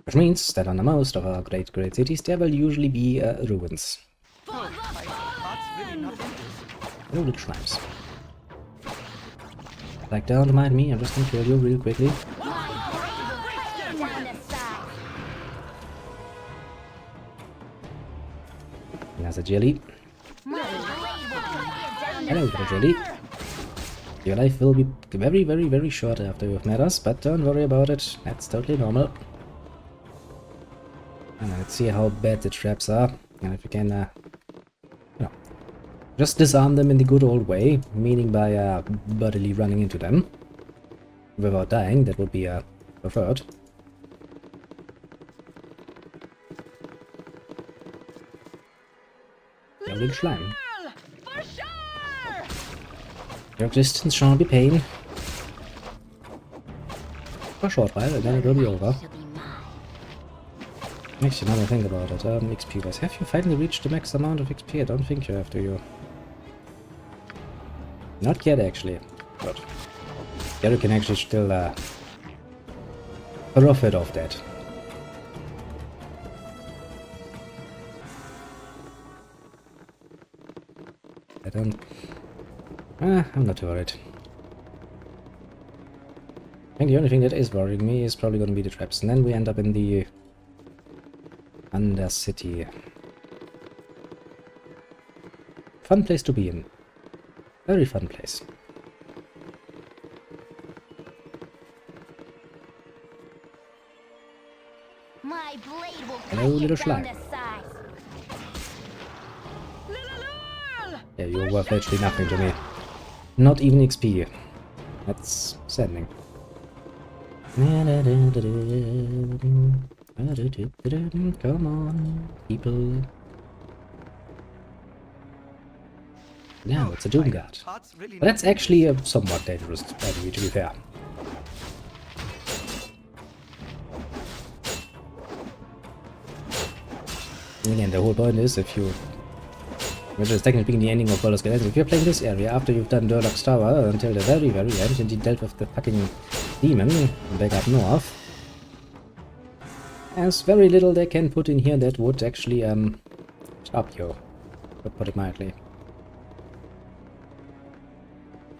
Which means that on most of our great cities there will usually be ruins. Hello, little slimes. Like, don't mind me, I'm just gonna kill you real quickly. There's a jelly. Hello, little jelly. Your life will be very, very, very short after you've met us, but don't worry about it. That's totally normal. And let's see how bad the traps are, and if we can, you know, just disarm them in the good old way, meaning by bodily running into them without dying. That would be preferred. A little slime. Your existence shall be pain. For a short while, and then it will be over. Makes you never think about it. XP wise. Have you finally reached the max amount of XP? I don't think you have, do you? Not yet, actually. But yeah, you can actually still profit off that. I don't... I'm not too worried. I think the only thing that is worrying me is probably going to be the traps. And then we end up in the Undercity. Fun place to be in. Very fun place. My blade will Hello, little slime. Yeah, you're worth literally nothing to me. Not even XP. That's saddening. Come on, people. Yeah, it's a Doom Guard. But that's actually a somewhat dangerous enemy, to be fair. Again, the whole point is, if you... which is technically the ending of Baldur's Gate, if you're playing this area after you've done Durlock's Tower until the very, very end, and you dealt with the fucking demon back up north, there's very little they can put in here that would actually stop you, to put it mildly.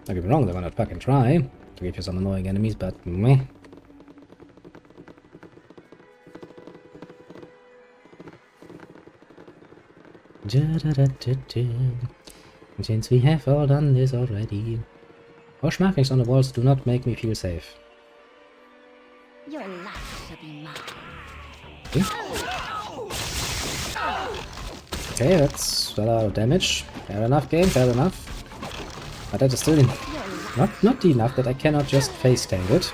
Don't get me wrong, they're gonna fucking try to give you some annoying enemies, but meh. Since we have all done this already. Wash markings on the walls do not make me feel safe. Your life shall be mine. Okay, that's a lot of damage. Fair enough, game, fair enough. But that is still not enough that I cannot just face tank it.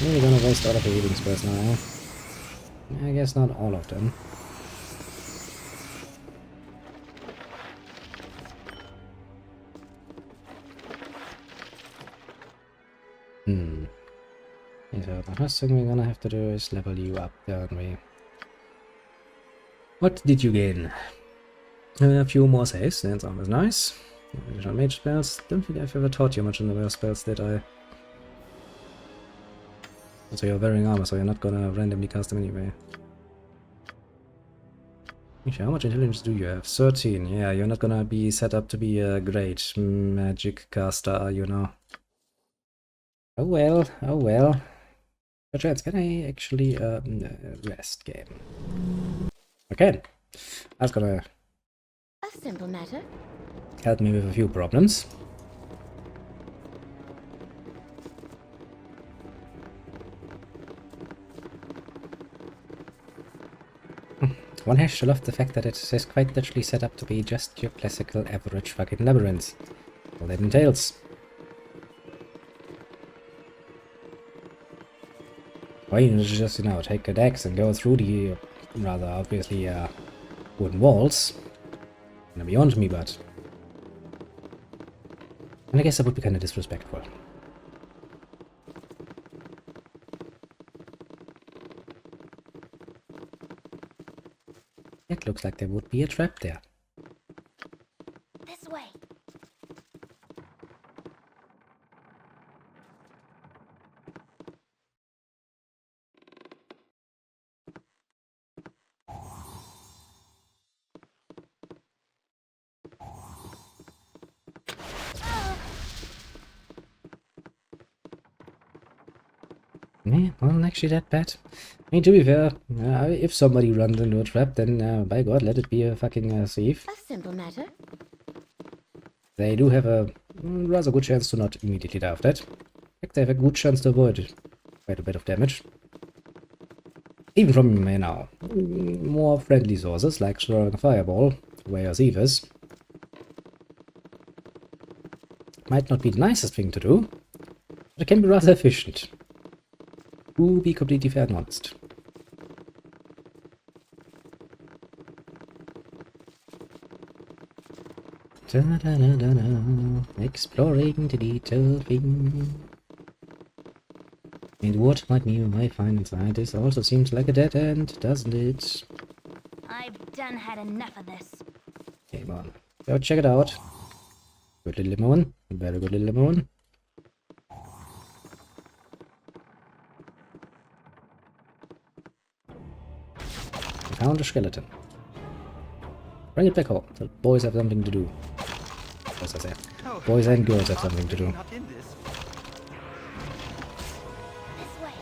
We're gonna waste all of the healing spells now. I guess not all of them. So the first thing we're gonna have to do is level you up, don't we? What did you gain? A few more saves, that's always nice. Additional mage spells. Don't think I've ever taught you much in the way of spells, did I? So you're wearing armor, so you're not gonna randomly cast them anyway. Actually, how much intelligence do you have? 13. Yeah, you're not gonna be set up to be a great magic caster, are you now? Oh well, oh well. Perchance, can I actually rest game? Okay. That's gonna A simple matter. help me with a few problems. One has to love the fact that it is quite literally set up to be just your classical average fucking labyrinth. All that entails. Or you just, you know, take an axe and go through the rather obviously wooden walls. Gonna be onto me, but... And I guess that would be kind of disrespectful. It looks like there would be a trap there. Yeah, not actually that bad. I mean, to be fair, if somebody runs into a trap, then by God, let it be a fucking thief. A simple matter. They do have a rather good chance to not immediately die of that. In fact, they have a good chance to avoid quite a bit of damage. Even from, you know, more friendly sources, like throwing a fireball where your thief is. Might not be the nicest thing to do, but it can be rather efficient. To be completely fair and honest. Da-da-da-da-da. Exploring the little thing. And what might we might find inside this also seems like a dead end, doesn't it? I've done had enough of this. Come on. Go check it out. Good little lemon. Very good little lemon. We found a skeleton. Bring it back home. The boys have something to do. As I say. Oh, Boys and girls have something to do. not in this. This way.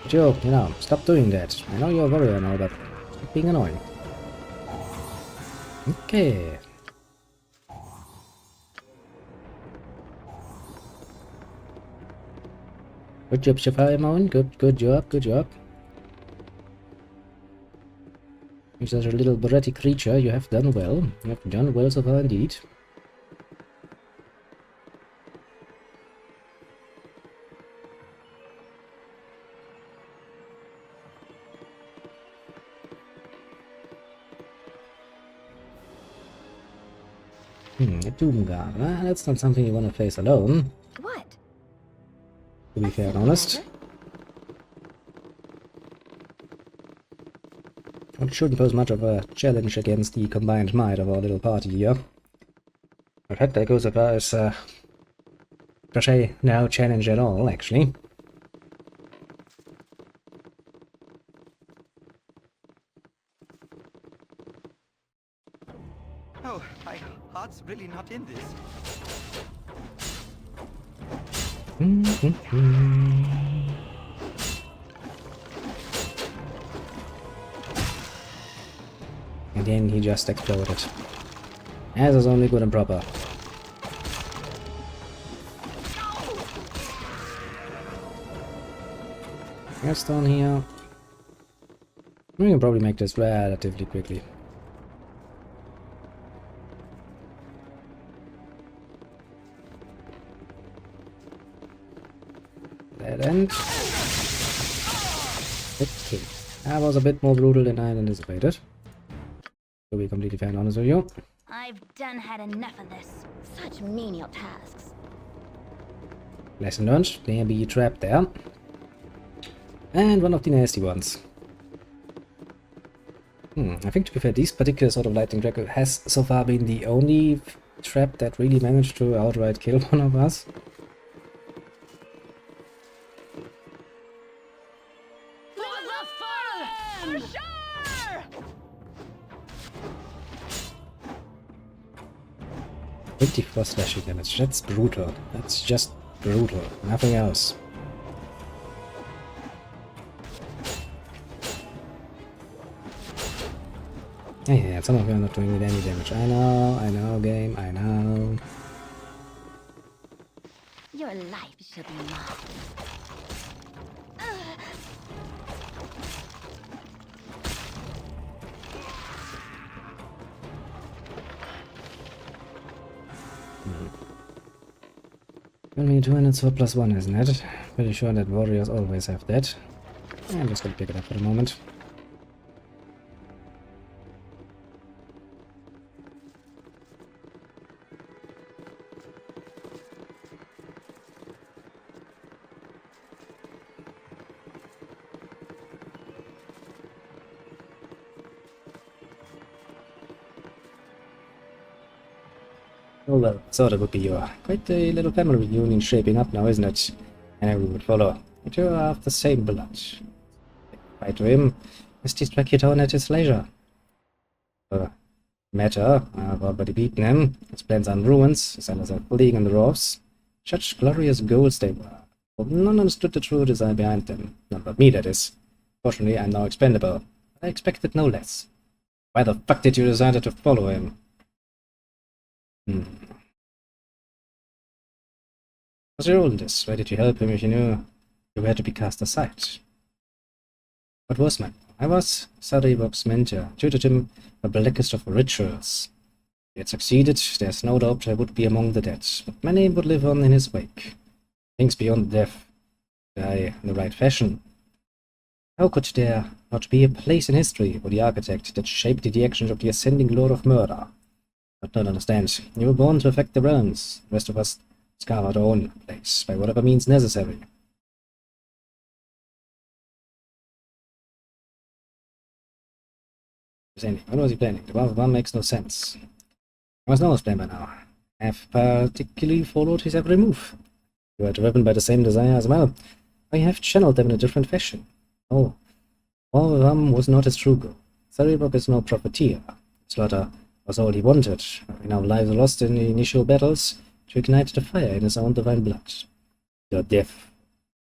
Joe, you know, stop doing that. I know you're a warrior now, but stop being annoying. Okay. Good job, Shafai. Good job, good job. If such a little bratty creature, you have done well. You have done well so far indeed. A Doom Guard. That's not something you want to face alone, What? to be fair and honest. It shouldn't pose much of a challenge against the combined might of our little party here. In fact, that goes so far as, to say no challenge at all, actually. Oh, my heart's really not in this. And then he just exploded. As is only good and proper. Let's down here. We can probably make this relatively quickly. Dead end. Okay. That was a bit more brutal than I anticipated. To be completely fair and honest with you. I've done had enough of this. Such menial tasks. Lesson learned. There be a trap there. And one of the nasty ones. I think to be fair, this particular sort of lightning tracker has so far been the only trap that really managed to outright kill one of us. For sure! 24 slashing damage. That's brutal. That's just brutal. Nothing else. Yeah, some of you are not doing any damage. I know, game, I know. Your life shall be mine. Only 200 for +1, isn't it? Pretty sure that warriors always have that. I'm just gonna pick it up for the moment. Oh well, so that would be quite a little family reunion shaping up now, isn't it? And we would follow. But you are of the same blood. Fight to him, as distract your town at his leisure. matter. I've already beaten him. His plans are in ruins. His allies are fleeing in the roofs. Such glorious goals they were. But none understood the true design behind them. Not but me, that is. Fortunately, I'm now expendable. I expected no less. Why the fuck did you decide to follow him? What's your role in this? Why did you help him if you knew you were to be cast aside? What was mine? I was Saribok's mentor, tutored him the blackest of rituals. If he had succeeded, there's no doubt I would be among the dead, but my name would live on in his wake. Things beyond death die in the right fashion. How could there not be a place in history for the architect that shaped the actions of the ascending Lord of Murder? I don't understand. You were born to affect the realms. The rest of us carve our own place by whatever means necessary. What was he planning? The one makes no sense. I must know his plan by now. I have particularly followed his every move. You are driven by the same desire as well. I have channeled them in a different fashion. Oh, all of them was not his true goal. Saribok is no profiteer. Slaughter was all he wanted. We now lives lost in the initial battles to ignite the fire in his own divine blood. Your death,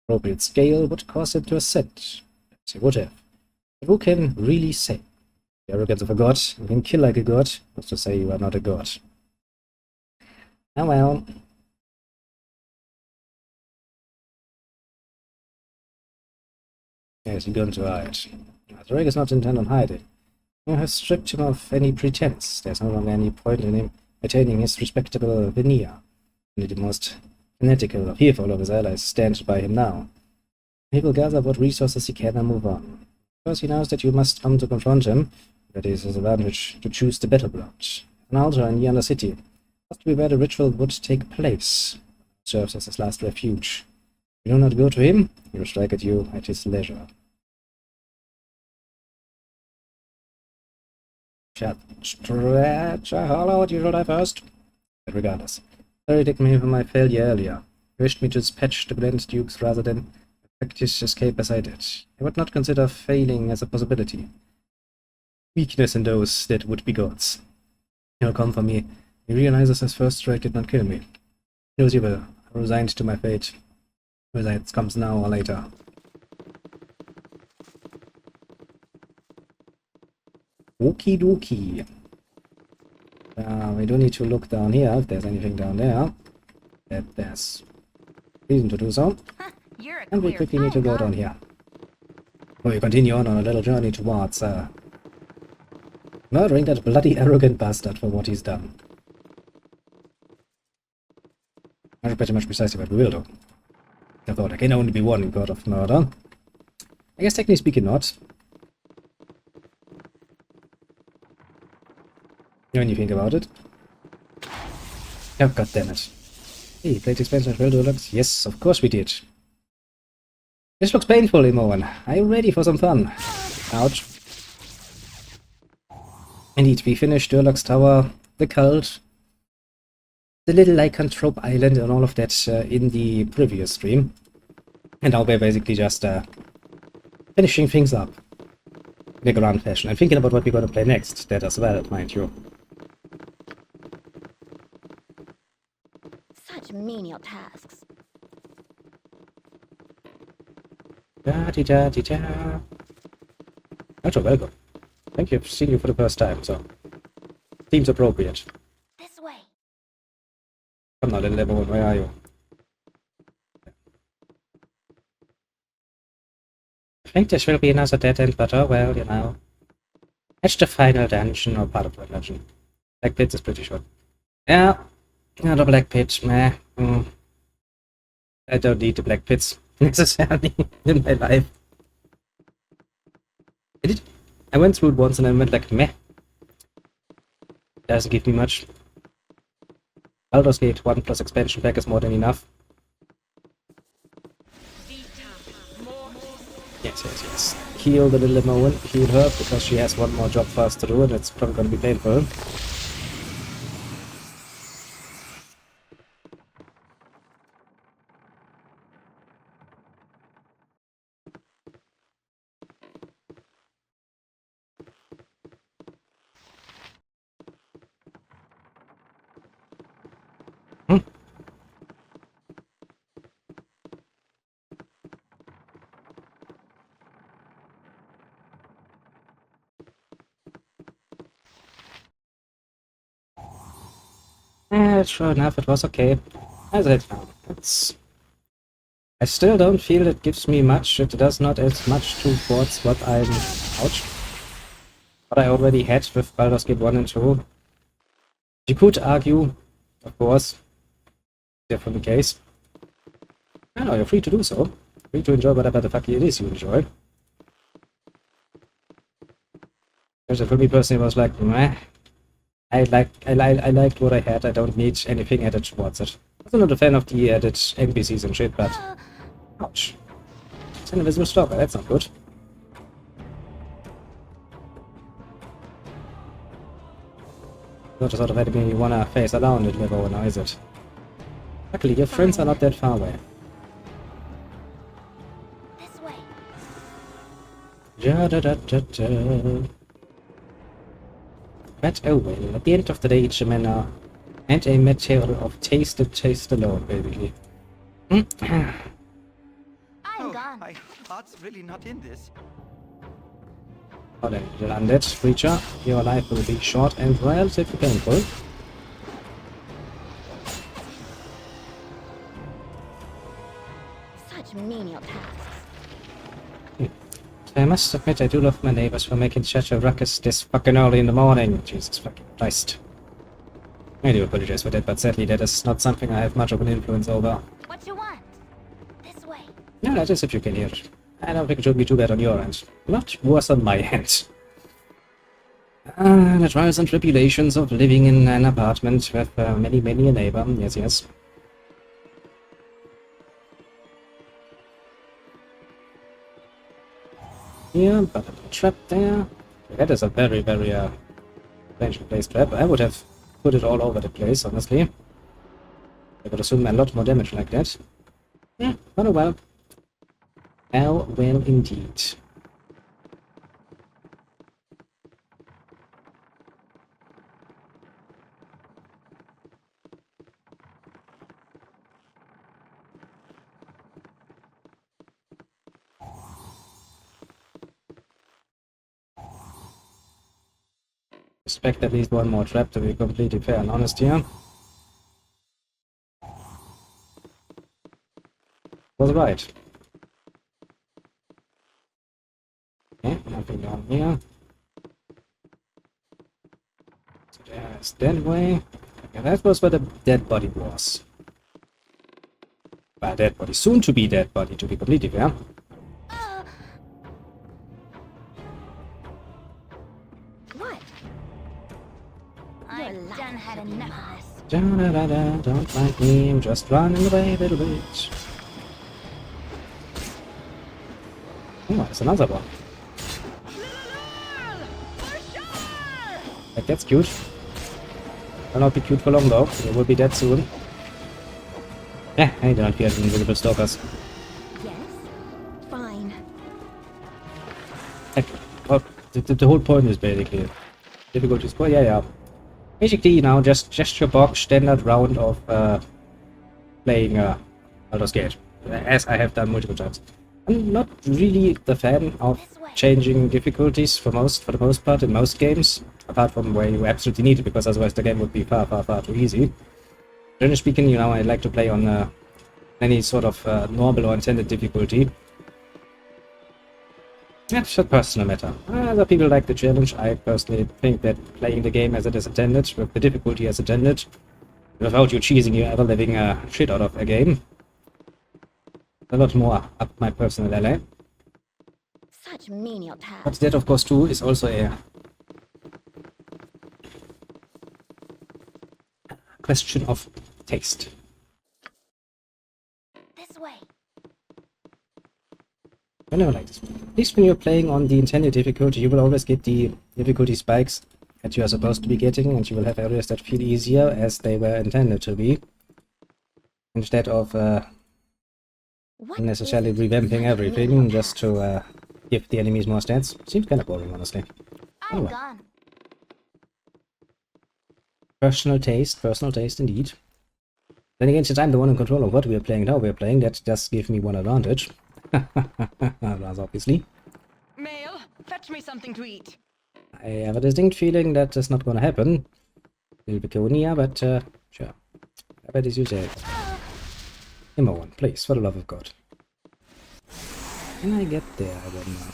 appropriate scale, would cause him to ascend. Yes, he would have. But who can really say? The arrogance of a god, you can kill like a god, was to say you are not a god. Ah well. Yes, you're going to hide. Drake is not intent on hiding. You have stripped him of any pretense. There's no longer any point in him attaining his respectable veneer. Only the most fanatical or fearful of his allies stand by him now. He will gather what resources he can and move on. Because he knows that you must come to confront him, that is his advantage to choose the battleground. An altar in the city must be where the ritual would take place. It serves as his last refuge. If you do not go to him, he will strike at you at his leisure. Stretch a hollow at you should I first? But regardless, Larry digged me for my failure earlier. He wished me to dispatch the Grand Dukes rather than effect his escape as I did. I would not consider failing as a possibility. Weakness in those that would be gods. He'll come for me. He realizes his first strike did not kill me. He was evil, resigned to my fate. Whether it comes now or later. Okie dokie. We do need to look down here if there's anything down there. There's reason to do so. You're a And we queer quickly need to go folk, huh? down here. We continue on a little journey towards murdering that bloody arrogant bastard for what he's done. That's pretty much precisely what we will do. I thought there can only be one god of murder. I guess technically speaking not. When you think about it. Oh, god damn it. Hey, played expansion as well, Deluxe? Yes, of course we did. This looks painful, Imoen. Are you ready for some fun? Ouch. Indeed, we finished Durlock's Tower, the cult, the little lycanthrope island and all of that in the previous stream. And now we're basically just finishing things up in a grand fashion. And thinking about what we're going to play next, that as well, mind you. Such menial tasks. Da-di-da-di-da. You're welcome. I think I've seen you for the first time, so seems appropriate. This way. Come now, little Lemon, where are you? I think this will be another dead end, but oh well, you know. It's the final dungeon, or part of the dungeon. Black Pits is pretty short. Yeah, the Black Pit, meh. I don't need the Black Pits necessarily in my life. I went through it once and I went like, meh. Doesn't give me much. Baldur's Gate 1 plus expansion pack is more than enough. Yes. Heal the little Moen, heal her, because she has one more job for us to do and it's probably going to be painful. Hmm? Sure enough, it was okay. As I said, I still don't feel it gives me much. It does not add much towards what I'm... Ouch. What I already had with Baldur's Gate 1 and 2. You could argue, of course, different case. I know, you're free to do so. Free to enjoy whatever the fuck it is you enjoy. Because for me personally, it was like, meh. I liked what I had. I don't need anything added towards it. I'm not a fan of the added NPCs and shit, but... Ouch. It's an invisible stalker, that's not good. Not the sort of enemy you wanna face around it with over now, is it? Luckily, your friends are not that far away. This way. Ja-da-da-da-da. But oh well, at the end of the day, each men are and a material of taste alone, basically. I'm Oh, gone. my heart's really not in this. Oh, then, little undead creature, your life will be short and relatively painful. Such menial tasks. I must admit, I do love my neighbors for making such a ruckus this fucking early in the morning. Jesus fucking Christ. I do apologize for that, but sadly that is not something I have much of an influence over. What you want? This way. Yeah, that is if you can hear it. I don't think it should be too bad on your end. Not worse on my end. The trials and tribulations of living in an apartment with many a neighbor. Yes, yes. Here, but a little trap there. That is a very strange placed trap. I would have put it all over the place, honestly. I would assume a lot more damage like that. Yeah, but oh well. Oh well indeed. Expect at least one more trap to be completely fair and honest here. Was right. Okay, nothing down here. So there's that way. Okay, that was where the dead body was. Well, dead body. Soon to be dead body, to be completely fair. What? I've done had enough of this. Da-da-da-da, don't mind me, I'm just running away a little bit. Oh, there's another one. Like, that's cute. Will not be cute for long though, they will be dead soon. Yeah, I don't fear the invisible stalkers. Yes. Fine. Like, well, the whole point is basically difficulty score, yeah. Basically, you know, just your box standard round of playing Baldur's Gate, as I have done multiple times. I'm not really the fan of changing difficulties for the most part in most games, apart from where you absolutely need it, because otherwise the game would be far too easy. Generally speaking, you know, I like to play on any sort of normal or intended difficulty. That's a personal matter. Other people like the challenge. I personally think that playing the game as it is intended, with the difficulty as intended, without you cheesing your ever-living shit out of a game, a lot more up my personal alley. Such menial tasks. But that, of course, too, is also a question of taste. This way. I never like this. At least when you're playing on the intended difficulty, you will always get the difficulty spikes that you are supposed to be getting, and you will have areas that feel easier as they were intended to be, instead of What necessarily is it? revamping Such everything menial just to give the enemies more stats. Seems kind of boring, honestly. I'm Oh well. gone. Personal taste indeed. Then again, since I'm the one in control of what we are playing and how we are playing, that does give me one advantage. Rather obviously. Male, fetch me something to eat. I have a distinct feeling that is not gonna happen. Little Biconia, but sure. I bet as you say. Number one, please, for the love of God. Can I get there, I wonder?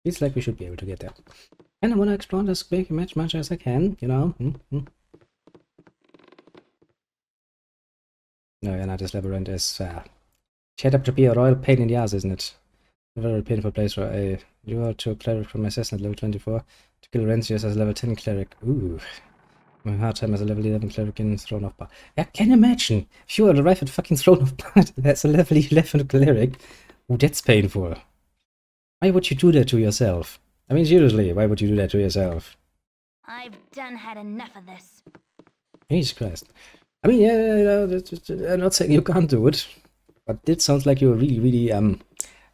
Feels like we should be able to get there. And I want to explore this big much as I can, you know. No, yeah, no, this labyrinth is set up to be a royal pain in the ass, isn't it? A very painful place for a lure to a cleric from my assassin at level 24 to kill Rencius as a level 10 cleric. Ooh. My hard time as a level 11 cleric in Throne of Power. Yeah, can you imagine? If you arrive at fucking Throne of Power as a level 11 cleric. Ooh, that's painful. Why would you do that to yourself? I mean, seriously, why would you do that to yourself? I've done had enough of this. Jesus Christ. I mean, yeah, I'm not saying you can't do it, but it sounds like you're really,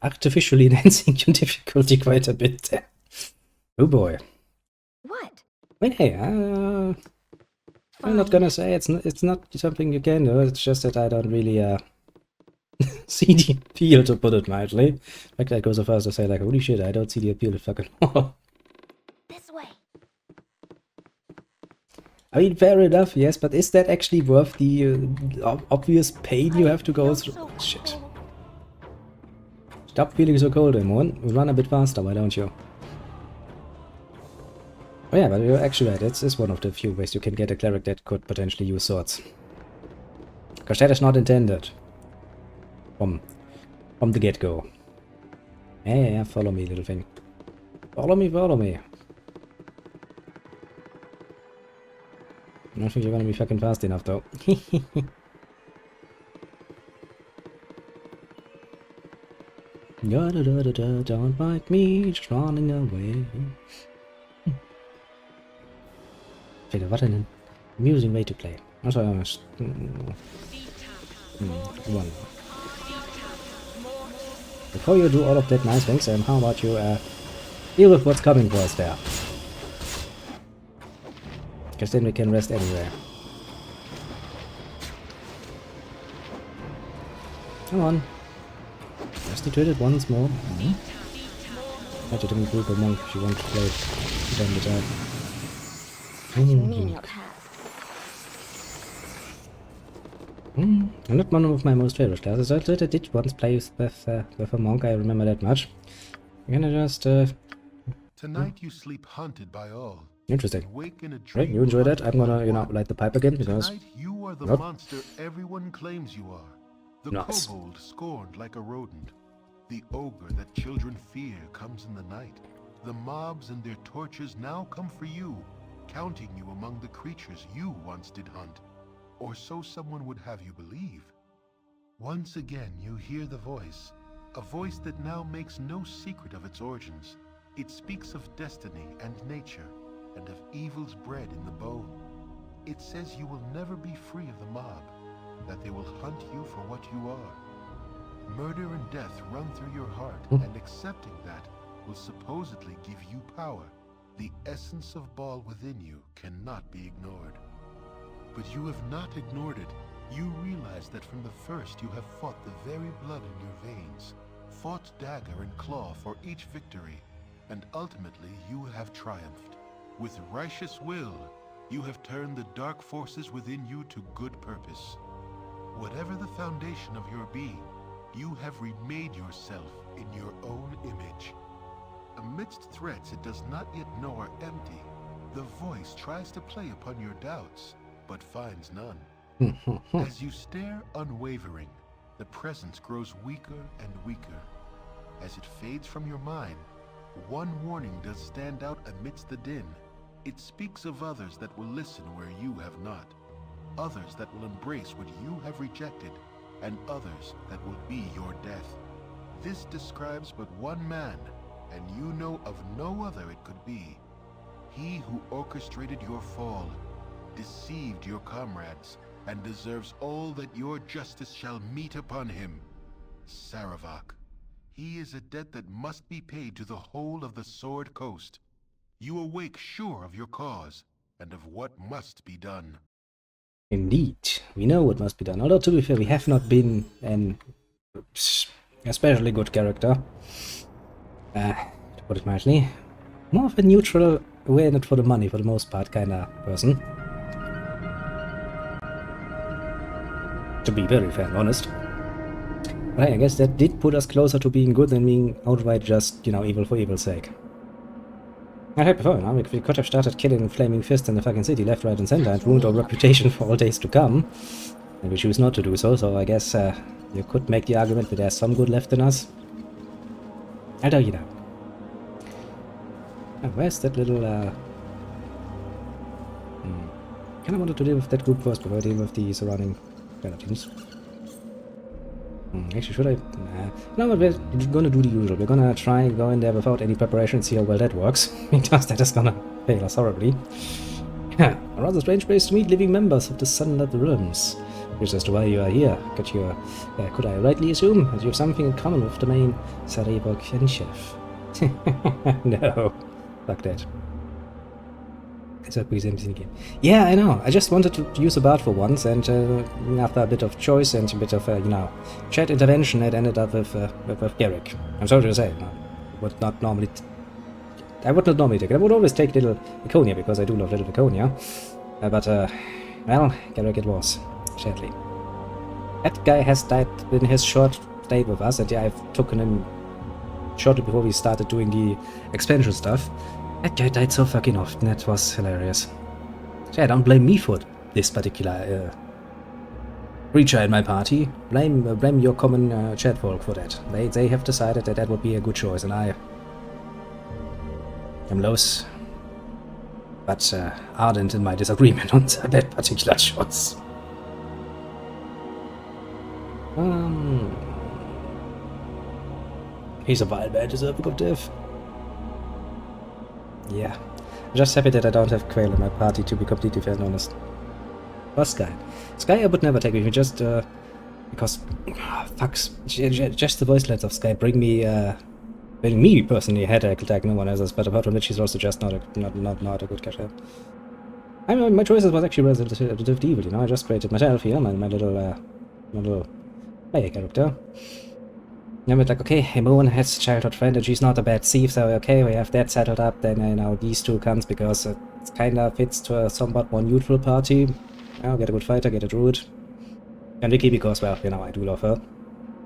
artificially enhancing your difficulty quite a bit there. Oh boy. What? I mean, hey, I'm not gonna say it's not something you can do, it's just that I don't really, see the appeal, to put it mildly. In fact, I go so far as to say, like, holy shit, I don't see the appeal at fucking all. This way. I mean, fair enough, yes, but is that actually worth the obvious pain you have to go through? So Shit. cold. Stop feeling so cold, Emon. Run a bit faster, why don't you? Oh yeah, but you're actually right, it's one of the few ways you can get a cleric that could potentially use swords. Because that is not intended. From the get-go. Yeah, follow me, little thing. Follow me, follow me. I don't think you're gonna be fucking fast enough, though. Don't bite me, just running away. What an amusing way to play. Also, one. Before you do all of that nice things, how about you deal with what's coming for us there? Because then we can rest anywhere. Come on. Restituted once more. Had to didn't group a monk if you want to play it on the time. What do you mean you'll pass? Not one of my most favorite classes. I did once play with a monk, I remember that much. We're gonna just Tonight you sleep haunted by all. interesting. Wake in a Right, dream you enjoy that? haunted I'm gonna, by you know, one. light the pipe again because Tonight you are the Yep. monster everyone claims you are. The Nice. kobold scorned like a rodent. The ogre that children fear comes in the night. The mobs and their torches now come for you, counting you among the creatures you once did hunt. Or so someone would have you believe. Once again you hear the voice, a voice that now makes no secret of its origins. It speaks of destiny and nature, and of evils bred in the bone. It says you will never be free of the mob, that they will hunt you for what you are. Murder and death run through your heart, and accepting that will supposedly give you power. The essence of Baal within you cannot be ignored. But you have not ignored it. You realize that from the first you have fought the very blood in your veins, fought dagger and claw for each victory, and ultimately you have triumphed. With righteous will, you have turned the dark forces within you to good purpose. Whatever the foundation of your being, you have remade yourself in your own image. Amidst threats it does not yet know are empty, the voice tries to play upon your doubts, but finds none. As you stare unwavering, the presence grows weaker and weaker. As it fades from your mind, one warning does stand out amidst the din. It speaks of others that will listen where you have not, others that will embrace what you have rejected, and others that will be your death. This describes but one man, and you know of no other it could be. He who orchestrated your fall, deceived your comrades, and deserves all that your justice shall meet upon him. Saravak. He is a debt that must be paid to the whole of the Sword Coast. You awake sure of your cause, and of what must be done. Indeed, we know what must be done. Although, to be fair, we have not been an especially good character. To put it mildly. More of a neutral, we're in it for the money for the most part kind of person. To be very fair and honest. But I guess that did put us closer to being good than being outright just, you know, evil for evil's sake. I heard before, you know, we could have started killing flaming fists in the fucking city left, right, and center and ruined our reputation for all days to come. And we choose not to do so, so I guess you could make the argument that there's some good left in us. Although, you know. Oh, where's that little, Kinda wanted to deal with that group first before I deal with the surrounding relatives. Actually, should I? Nah. No, but we're gonna do the usual. We're gonna try and go in there without any preparation and see how well that works. Because that is gonna fail us horribly. A rather strange place to meet living members of the Sunlit Realms. Which as to why you are here. Could I rightly assume that you have something in common with the main Sarabok and Chef? No. Fuck that. It's a presenting game. Yeah, I know. I just wanted to use a bard for once, and after a bit of choice and a bit of, you know, chat intervention, it ended up with Garrick. I'm sorry to say, no, I would not normally take it. I would always take little Iconia, because I do love little Iconia. Well, Garrick it was, sadly. That guy has died in his short stay with us, and yeah, I've taken him shortly before we started doing the expansion stuff. That guy died so fucking often, that was hilarious. So yeah, don't blame me for this particular creature in my party. Blame your common chat folk for that. They have decided that that would be a good choice, and I am loath, but ardent in my disagreement on that particular choice. He's a wild man deserving of death. Yeah. I'm just happy that I don't have Quail in my party, to be completely fair and honest. Or Sky. Sky I would never take with me, just because fucks. Just the voice lines of Sky bring me personally a headache like no one else's, but apart from that she's also just not a good character. I mean, my choices was actually relatively evil, you know. I just created myself here, my little player character. And I'm like, okay, Moon has a childhood friend and she's not a bad thief, so okay, we have that settled up, then you know, these two comes because it kinda fits to a somewhat more neutral party. I'll get a good fighter, get a druid. And Vicky because, well, you know, I do love her.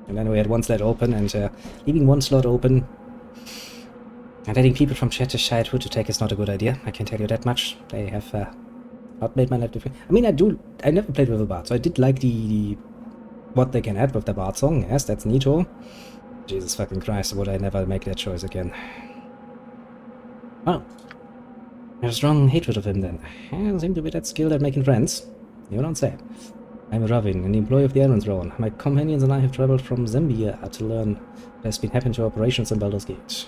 And then we had one slot open, and leaving one slot open and letting people from Chet's childhood to take is not a good idea, I can tell you that much. They have not made my life different. I mean, I never played with a bard, so I did like the what they can add with the bard song, yes, that's neato. Jesus fucking Christ, would I never make that choice again. Well, I have a strong hatred of him then. I seem to be that skilled at making friends. You don't say. I'm Ravin, an employee of the Iron Throne. My companions and I have traveled from Zambia to learn what has been happening to operations in Baldur's Gate.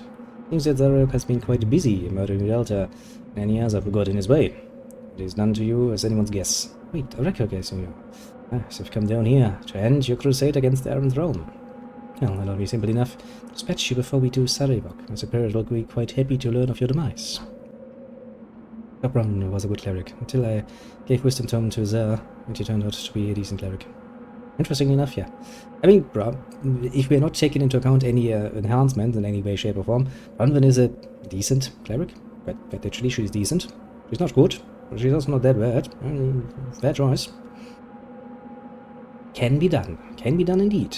Seems that Zarok has been quite busy murdering Delta, and he has got in his way. It is done to you as anyone's guess. Wait, I recognize you. So you've come down here to end your crusade against the Iron Throne. Well, that'll be simple enough. Dispatch you before we do Sarabok. My superiors will be quite happy to learn of your demise. Gabron was a good cleric, until I gave Wisdom Tome to Zer, and he turned out to be a decent cleric. Interestingly enough, yeah. I mean, bro, if we're not taking into account any enhancements in any way, shape, or form, Bronwyn is a decent cleric. But actually, she's decent. She's not good, but she's also not that bad. Fair choice. Can be done. Can be done indeed.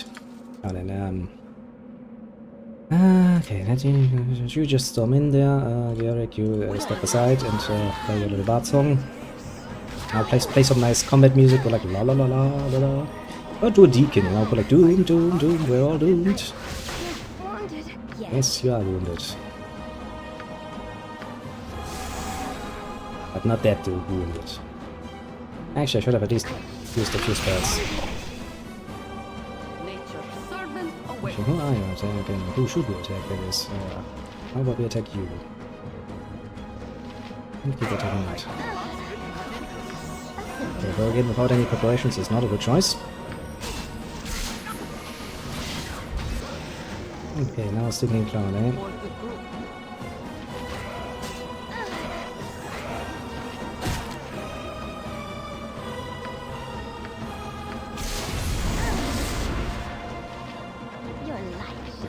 Oh, then, okay, you just storm in there, Garrick, you step aside and play your little bard song. Now play some nice combat music, go like la la la la la la. Or do a deacon, you know, go like doom, doom, doom, we're all doomed. Wounded. Yes, you are wounded. But not that wounded. Actually, I should have at least used a few spells. Who are you attacking? Who should we attack, that is? How about we attack you? And keep attacking that. Okay, go again without any preparations is not a good choice. Okay, now sticking clown, eh?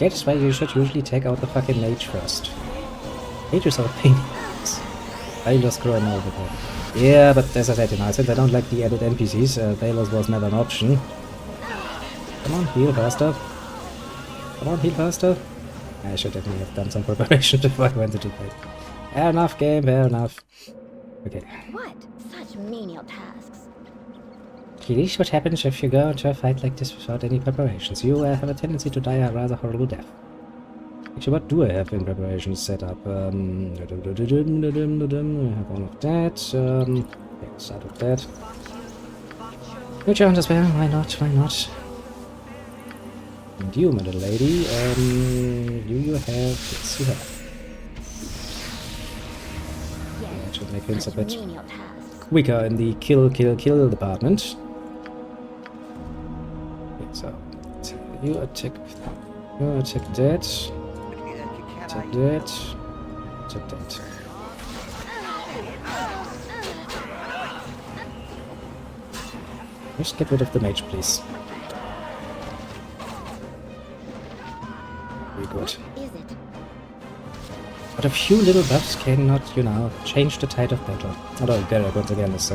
That's why you should usually take out the fucking mage first. Mages are a pain in the ass. I just grow an over there. Yeah, but as I said, you know, since I don't like the added NPCs, Balos was never an option. Come on, heal faster. Come on, heal faster. I should definitely have done some preparation before I went into fight. Fair enough, game, fair enough. Okay. What? Such menial tasks. This is what happens if you go into a fight like this without any preparations. You have a tendency to die a rather horrible death. Actually, what do I have in preparation set up? I have all of that. Okay, start with that. New challenge as well, why not, why not? And you, my little lady, do you have... Yes, you have. Yeah, it should make things a bit Menial tasks. quicker in the kill department. Okay, so you attack that. Attack that. Attack that. Just get rid of the mage, please. Very good. Is it? But a few little buffs cannot, you know, change the tide of battle. Although Garrett, once again, is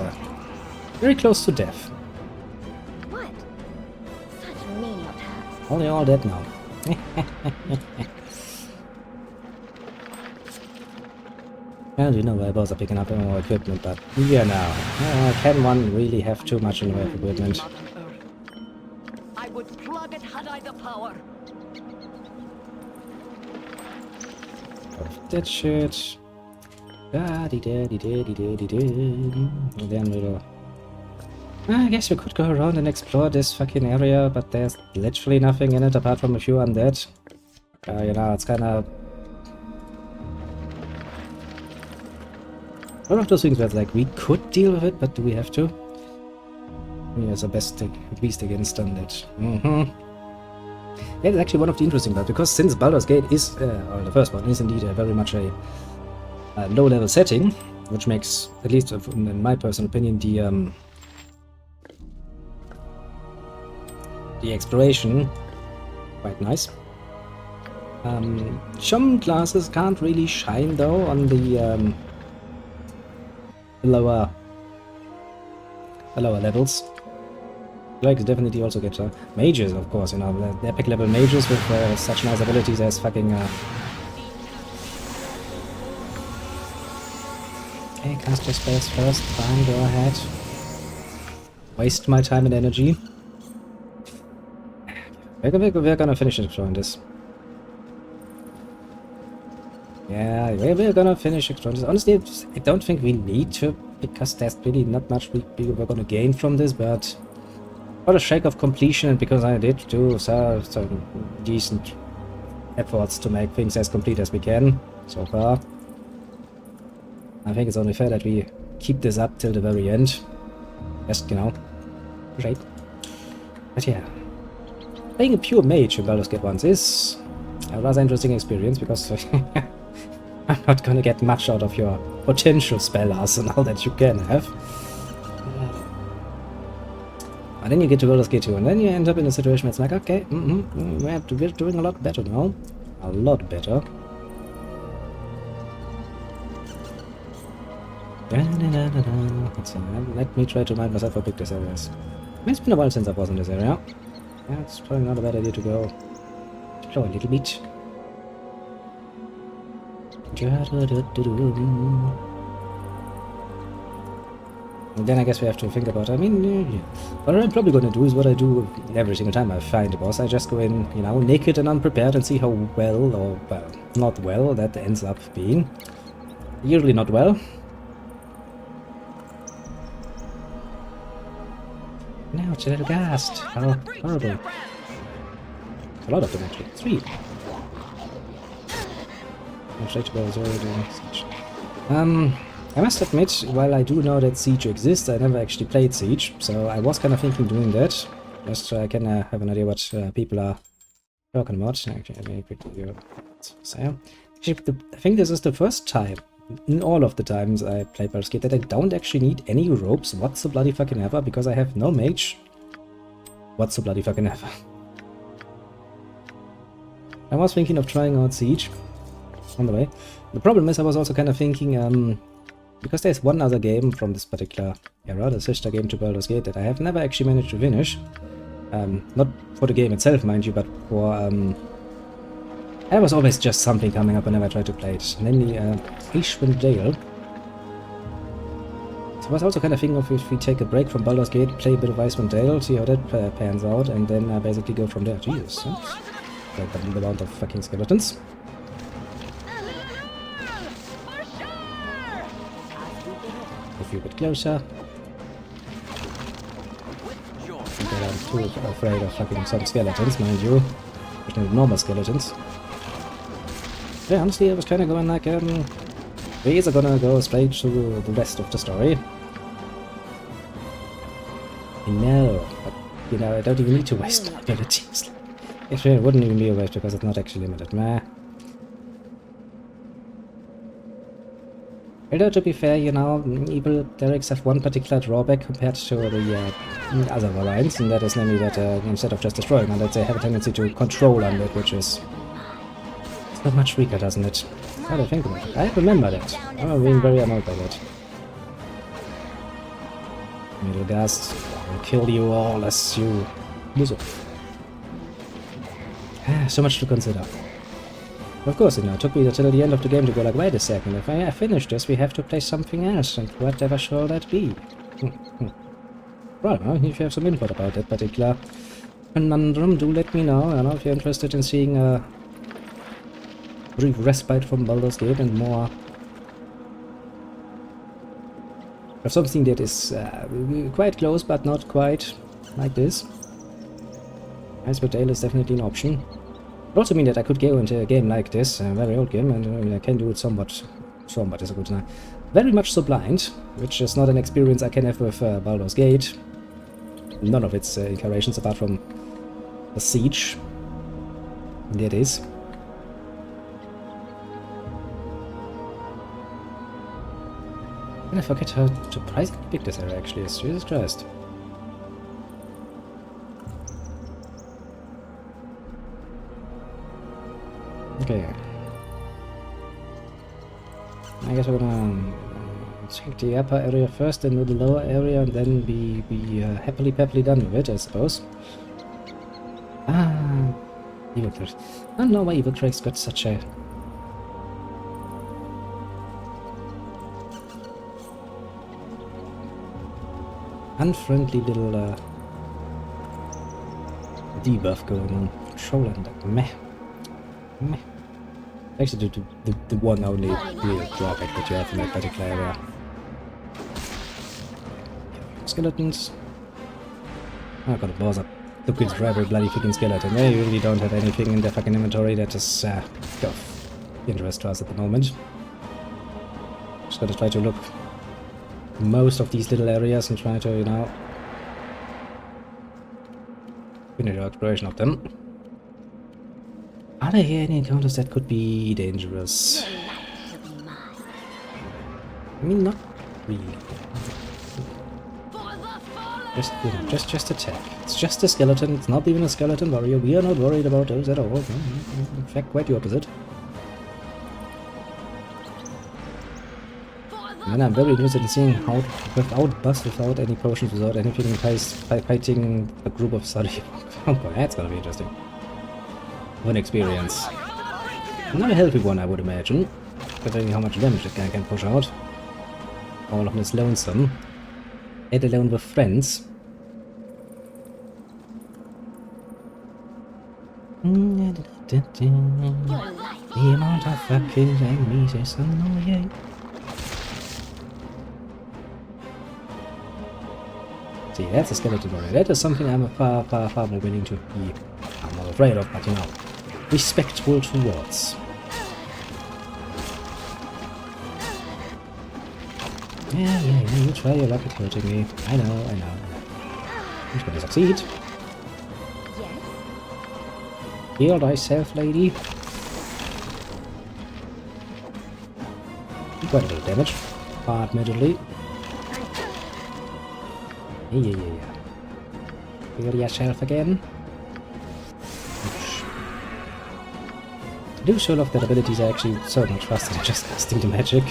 very close to death. What? Such menial tasks. Only all dead now. Well, you know where both are picking up more equipment, but yeah, now. Can one really have too much in the way of equipment? I would plug it had I the power. That shit. And then we'll... I guess we could go around and explore this fucking area, but there's literally nothing in it apart from a few undead. You know, it's kinda... one of those things where it's like, we could deal with it, but do we have to? Here's the best beast against undead. That is actually one of the interesting parts, because since Baldur's Gate is, or the first one, is indeed very much a low-level setting, which makes, at least in my personal opinion, the exploration quite nice. Some classes can't really shine, though, on the lower levels. Like, definitely also get mages, of course, you know, the epic level mages with such nice abilities as fucking okay, cast your spells first, fine, go ahead. Waste my time and energy. We're gonna finish exploring this. Yeah, we're gonna finish exploring this. Honestly, I don't think we need to, because there's really not much we're gonna gain from this, but for the sake of completion, and because I did do some decent efforts to make things as complete as we can so far, I think it's only fair that we keep this up till the very end. Just, you know, right. But yeah, playing a pure mage in Baldur's Gate once is a rather interesting experience, because I'm not gonna get much out of your potential spell arsenal that you can have. And then you get to Baldur's Gate 2, and then you end up in a situation where it's like, okay, we're doing a lot better now. A lot better. Let me try to remind myself how big this area is. It's been a while since I was in this area. Yeah, it's probably not a bad idea to go explore a little bit. And then I guess we have to think about, I mean, what I'm probably going to do is what I do every single time I find a boss. I just go in, you know, naked and unprepared and see how well, or, well, not well, that ends up being. Usually not well. Now it's a little gassed. How horrible. A lot of them actually. 3. I must admit, while I do know that Siege exists, I never actually played Siege, so I was kind of thinking doing that, just so I can have an idea what people are talking about. Actually, let me quickly go. So, actually, I think this is the first time, in all of the times I played Baldur's Gate, that I don't actually need any ropes whatsoever fucking ever, because I have no mage whatsoever fucking ever. I was thinking of trying out Siege on the way. The problem is I was also kind of thinking, because there's one other game from this particular era, the sister game to Baldur's Gate, that I have never actually managed to finish. Not for the game itself, mind you, but for, there was always just something coming up whenever I tried to play it, namely, Icewind Dale. So I was also kind of thinking of if we take a break from Baldur's Gate, play a bit of Icewind Dale, see how that pans out, and then basically go from there. Jesus, that's a double amount of fucking skeletons. A few bit closer. I'm too afraid of fucking some skeletons, mind you. Especially normal skeletons. Yeah, honestly, I was kind of going like, these are gonna go straight to the rest of the story. I know, but, you know, I don't even need to waste my abilities. Actually, it wouldn't even be a waste because it's not actually limited, meh. Although, to be fair, you know, evil clerics have one particular drawback compared to the other variants, and that is namely that instead of just destroying undead, they have a tendency to control undead, which is... It's not much weaker, doesn't it? How do I think about it? I remember that. I'm being very annoyed by that. Middle Gust, I will kill you all as you lose off. So much to consider. Of course, you know, it took me until the end of the game to go like, wait a second, if I finish this, we have to play something else, and whatever shall that be? Right, well, if you have some input about that particular conundrum, do let me know, you know, if you're interested in seeing a brief respite from Baldur's Gate and more of something that is quite close, but not quite like this. Icewind Dale is definitely an option. It also means that I could go into a game like this, a very old game, and I can do it somewhat is a good time. Very much so blind, which is not an experience I can have with Baldur's Gate. None of its incarnations apart from the Siege. There it is. And I forget how surprisingly big this area actually is. Jesus Christ. Okay. I guess we're gonna check the upper area first, then do the lower area, and then be happily peppily done with it, I suppose. Ah, evil clerics. I don't know why evil clerics got such a unfriendly little debuff going on. Control and meh. Actually, the one only real drawback that you have in that particular area. Skeletons. Oh god, it was a stupid driver bloody freaking skeleton. They really don't have anything in their fucking inventory that is of interest to us at the moment. Just gotta try to look most of these little areas and try to, you know, finish our exploration of them. Are there here any encounters that could be dangerous? I mean, not really. Just, you know, just attack. It's just a skeleton. It's not even a skeleton warrior. We are not worried about those at all. In fact, quite the opposite. And I'm very interested in seeing how, without buffs, without any potions, without anything, fighting a group of sorry. Oh boy, that's gonna be interesting. One experience. Not a healthy one, I would imagine, considering how much damage this guy can push out. All of this lonesome. Let alone with friends. The amount of fucking enemies is annoying. See, that's a skeleton warrior. That is something I'm far more willing to be. I'm not afraid of, but you know, respectful towards. Yeah, you try your luck at hurting me. I know. I'm just gonna succeed. Yes? Heal thyself, lady. Quite a bit of damage, admittedly. Yeah. Heal yourself again. do show off that abilities are actually so much faster than just casting the magic.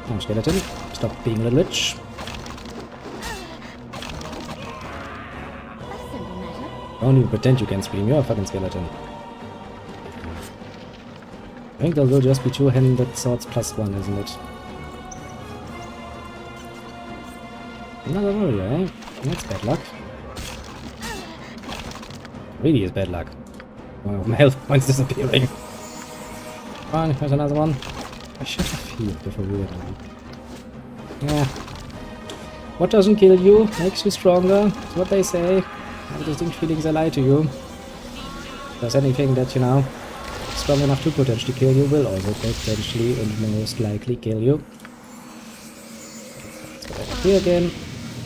Now, skeleton, stop being a little bitch. A simple matter. Don't even pretend you can scream, you're a fucking skeleton. I think there will just be two-handed swords plus one, isn't it? Another warrior, eh? That's bad luck. Really is bad luck. Oh, my health points disappearing. Fine, there's another one. I should have healed before we went on. Yeah. What doesn't kill you makes you stronger. That's what they say. All distinct feelings lie to you. If there's anything that, you know, strong enough to potentially kill you will also potentially and most likely kill you. Let's go back here again.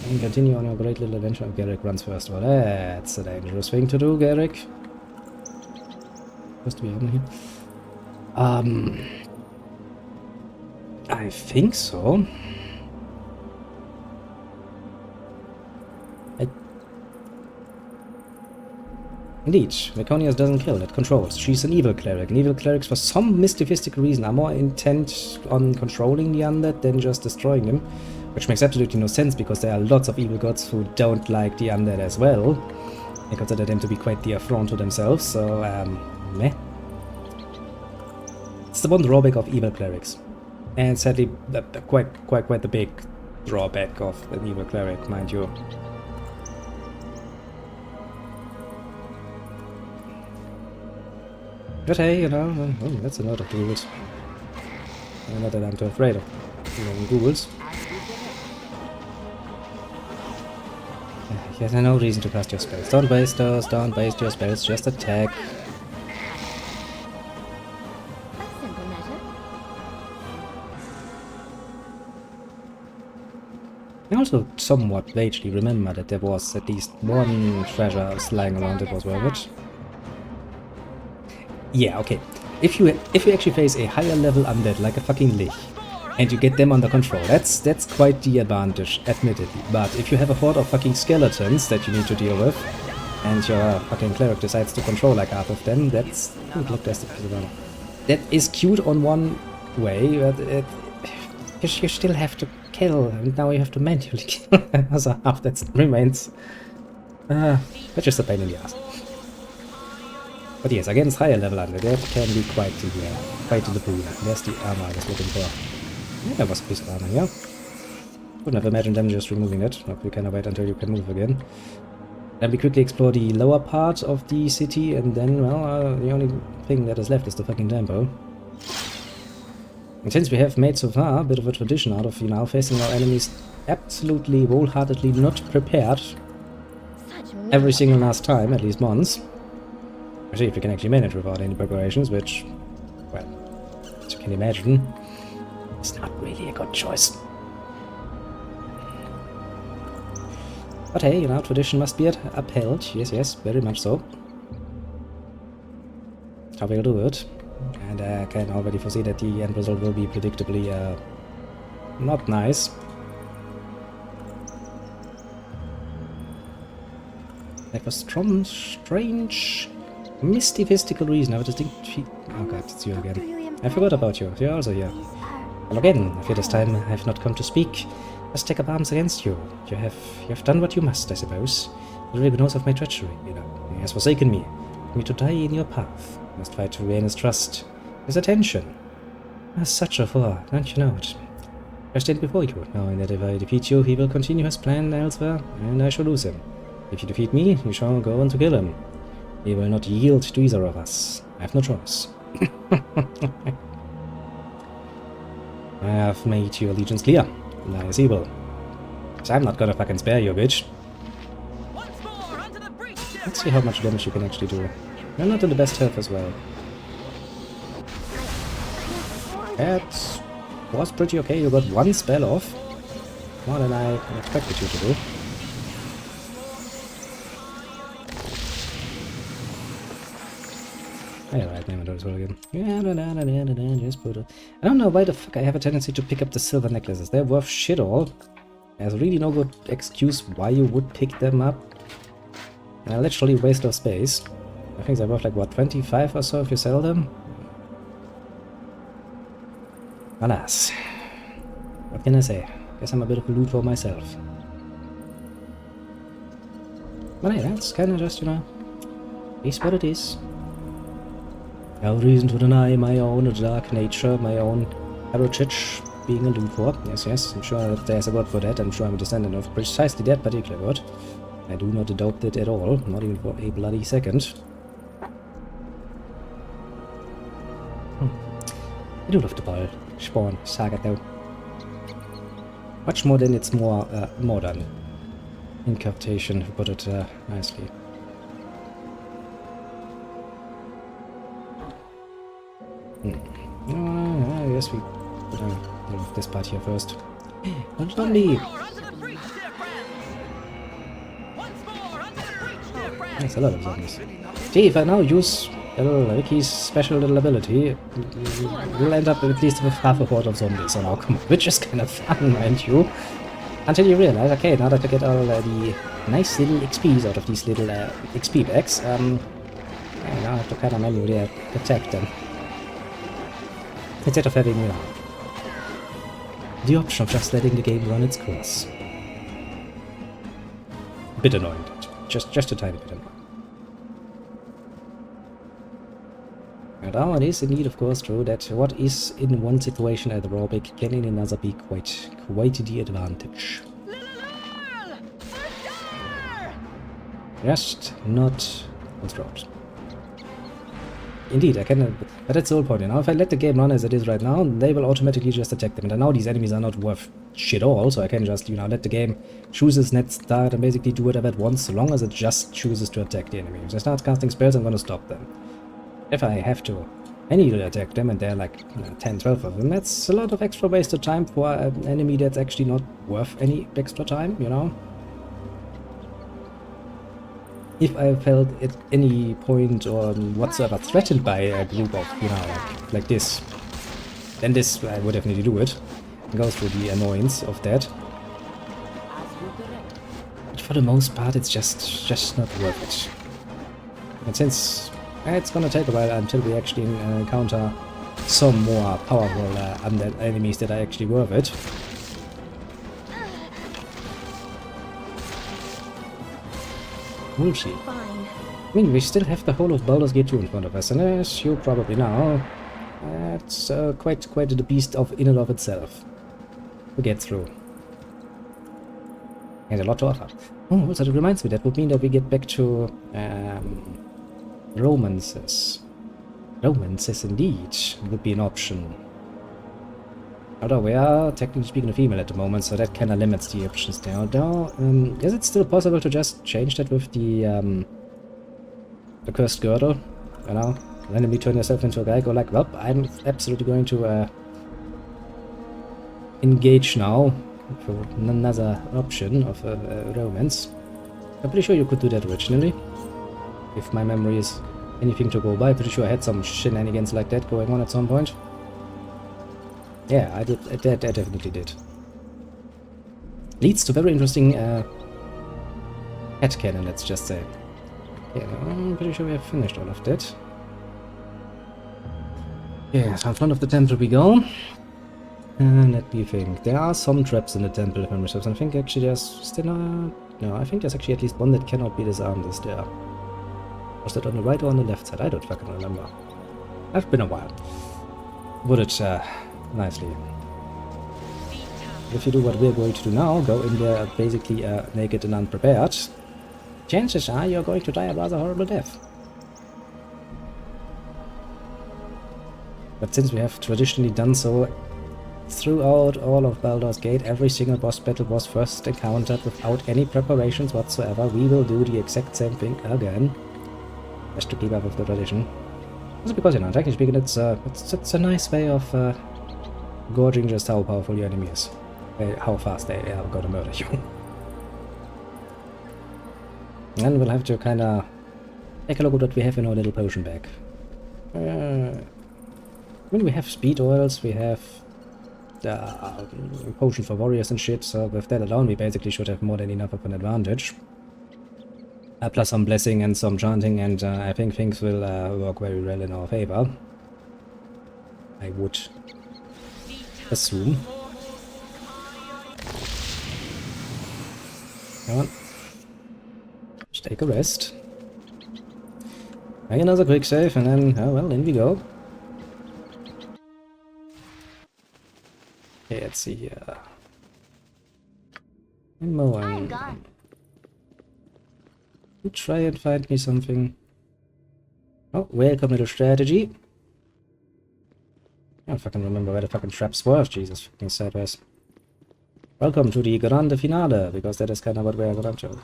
And continue on your great little adventure. Garrick runs first. Well, that's a dangerous thing to do, Garrick. Supposed to be armor here. I think so. Indeed, Meconius doesn't kill, it controls. She's an evil cleric, and evil clerics for some mystifistical reason are more intent on controlling the undead than just destroying them. Which makes absolutely no sense, because there are lots of evil gods who don't like the undead as well. They consider them to be quite the affront to themselves, so, meh. It's the one drawback of evil clerics. And sadly, quite the big drawback of an evil cleric, mind you. But hey, you know, oh, that's a lot of ghouls. Not that I'm too afraid of ghouls. There's no reason to cast your spells. Don't waste those, don't waste your spells, just attack. A simple matter. I also somewhat vaguely remember that there was at least one treasure lying around that was worth it. Yeah, okay. If you actually face a higher level undead like a fucking Lich, and you get them under control, that's quite the advantage, admittedly. But if you have a horde of fucking skeletons that you need to deal with, and your fucking cleric decides to control like half of them, that's... look, that's the piece of armor. That is cute on one way, but you still have to kill, and now you have to manually kill the other half that remains. That's just a pain in the ass. But yes, against higher level undead, that can be quite the boon. There's the armor I was looking for. Yeah, there was a piece of armor here. Wouldn't have imagined them just removing it. But we kind of wait until you can move again. Then we quickly explore the lower part of the city, and then, well, the only thing that is left is the fucking temple. And since we have made so far a bit of a tradition out of, you know, facing our enemies absolutely wholeheartedly not prepared Such every single last time, at least once. See if we can actually manage without any preparations, which, well, as you can imagine, it's not really a good choice. But hey, you know, tradition must be upheld. Yes, yes, very much so. How we'll do it. And I can already foresee that the end result will be predictably, not nice. Like a strange... mystifistical reason. I would just think... Oh god, it's you again. I forgot about you. You're also here. Well, again, I fear this time I have not come to speak. Must take up arms against you. You have done what you must, I suppose. The Ribbon knows of my treachery, you know. He has forsaken me. Me to die in your path. Must fight to regain his trust. His attention. Such a fool, don't you know it? I stand before you, knowing that if I defeat you, he will continue his plan elsewhere, and I shall lose him. If you defeat me, you shall go on to kill him. He will not yield to either of us. I have no choice. I have made your allegiance clear. Lie is evil. So I'm not gonna fucking spare you, bitch. Let's see how much damage you can actually do. You're not in the best health as well. That was pretty okay. You got one spell off. More than I expected you to do. Alright, name it as well again. Just put it. I don't know why the fuck I have a tendency to pick up the silver necklaces. They're worth shit all. There's really no good excuse why you would pick them up. Literally waste of space. I think they're worth like, what, 25 or so if you sell them? Alas. What can I say? Guess I'm a bit of a loot for myself. But hey, that's kinda just, you know, is what it is. No reason to deny my own dark nature, my own heritage being a loot for. Yes, yes, I'm sure that there's a word for that. I'm sure I'm a descendant of precisely that particular word. I do not adopt it at all, not even for a bloody second. I do love the ball spawn saga though. Much more than its more modern incarnation, to put it nicely. I guess we put deal with this part here first. Not zombie! That's a lot of zombies. See, if I now use Ricky's special little ability, we'll end up at least with half a horde of zombies on our command, which is kind of fun, mind you. Until you realize, okay, now that I get all the nice little XPs out of these little XP bags, I now have to kind of manually attack them. Instead of having, you know, the option of just letting the game run its course. A bit annoying, just a tiny bit annoying. And now it is indeed, of course, true that what is in one situation a drawback can in another be quite the advantage. Just not on throat. Indeed, I can, but that's the whole point, you know, if I let the game run as it is right now, they will automatically just attack them, and I know these enemies are not worth shit all, so I can just, you know, let the game choose its next target and basically do whatever it wants, so long as it just chooses to attack the enemy. If they start casting spells, I'm gonna stop them. If I have to, I need to attack them, and there are like 10, 12 of them, that's a lot of extra wasted time for an enemy that's actually not worth any extra time, you know? If I felt at any point or whatsoever threatened by a group of, you know, like this, then this, I would definitely do it. Go through the annoyance of that. But for the most part, it's just not worth it. And since it's gonna take a while until we actually encounter some more powerful undead enemies that are actually worth it. We'll see. Fine. I mean, we still have the whole of Baldur's Gate 2 in front of us, and as you probably know, it's quite the beast in and of itself to get through. And a lot to offer. Oh, also that reminds me, that would mean that we get back to romances. Romances indeed would be an option. Although we are technically speaking a female at the moment, so that kind of limits the options there. Although, is it still possible to just change that with the cursed girdle? You know, randomly turn yourself into a guy, go like, well, I'm absolutely going to engage now for another option of romance. I'm pretty sure you could do that originally, if my memory is anything to go by. Pretty sure I had some shenanigans like that going on at some point. Yeah, I did. I definitely did. Leads to very interesting headcanon, let's just say. Yeah, I'm pretty sure we have finished all of that. Yeah, so in front of the temple we go. And let me think. There are some traps in the temple, if I'm right. I think actually there's still a... No, I think there's actually at least one that cannot be disarmed, is there? Was that on the right or on the left side? I don't fucking remember. It's been a while. Would it nicely. If you do what we're going to do now, go in there basically naked and unprepared, chances are you're going to die a rather horrible death. But since we have traditionally done so throughout all of Baldur's Gate, every single boss battle was first encountered without any preparations whatsoever, we will do the exact same thing again, just to keep up with the tradition. Also because, you know, technically speaking, it's a nice way of gauging just how powerful your enemy is, how fast they are gonna murder you. And we'll have to kind of take a look at what we have in our little potion bag. I mean, we have speed oils, we have the potion for warriors and shit, so with that alone we basically should have more than enough of an advantage. plus some blessing and some chanting, and I think things will work very well in our favor. I would assume. Come on. Just take a rest. Make another quick save, and then, oh well, in we go. Okay, let's see here. I'm gone. Try and find me something. Oh, welcome to the strategy. I don't fucking remember where the fucking traps were. Jesus fucking sideways. Welcome to the grande finale, because that is kind of what we are going to.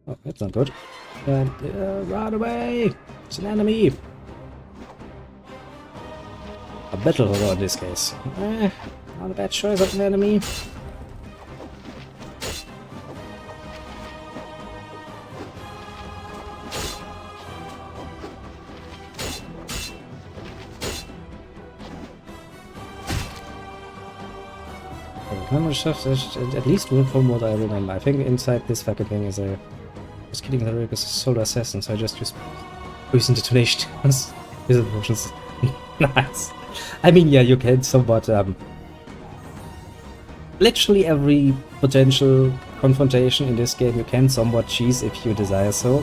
Oh, that's not good. And, run away! It's an enemy! A battle horror in this case. Not a bad choice of an enemy. How much stuff is at least from what I remember. I think inside this fucking thing is a... Just kidding, the rig is a solar assassin, so I just use poison detonation. Poison potions. Nice. I mean, yeah, you can somewhat, literally every potential confrontation in this game you can somewhat cheese if you desire so.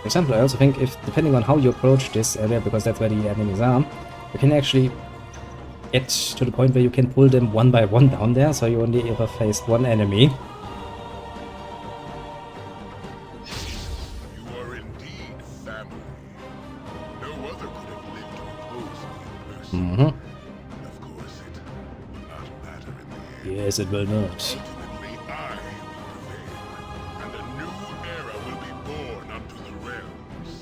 For example, I also think if, depending on how you approach this area, because that's where the enemies are, you can actually get to the point where you can pull them one by one down there, so you only ever faced one enemy. You are indeed family. No other could have lived to oppose me personally. Of course, it will not matter in the end. Yes, it will not. Ultimately, I will prevail, and a new era will be born unto the realms.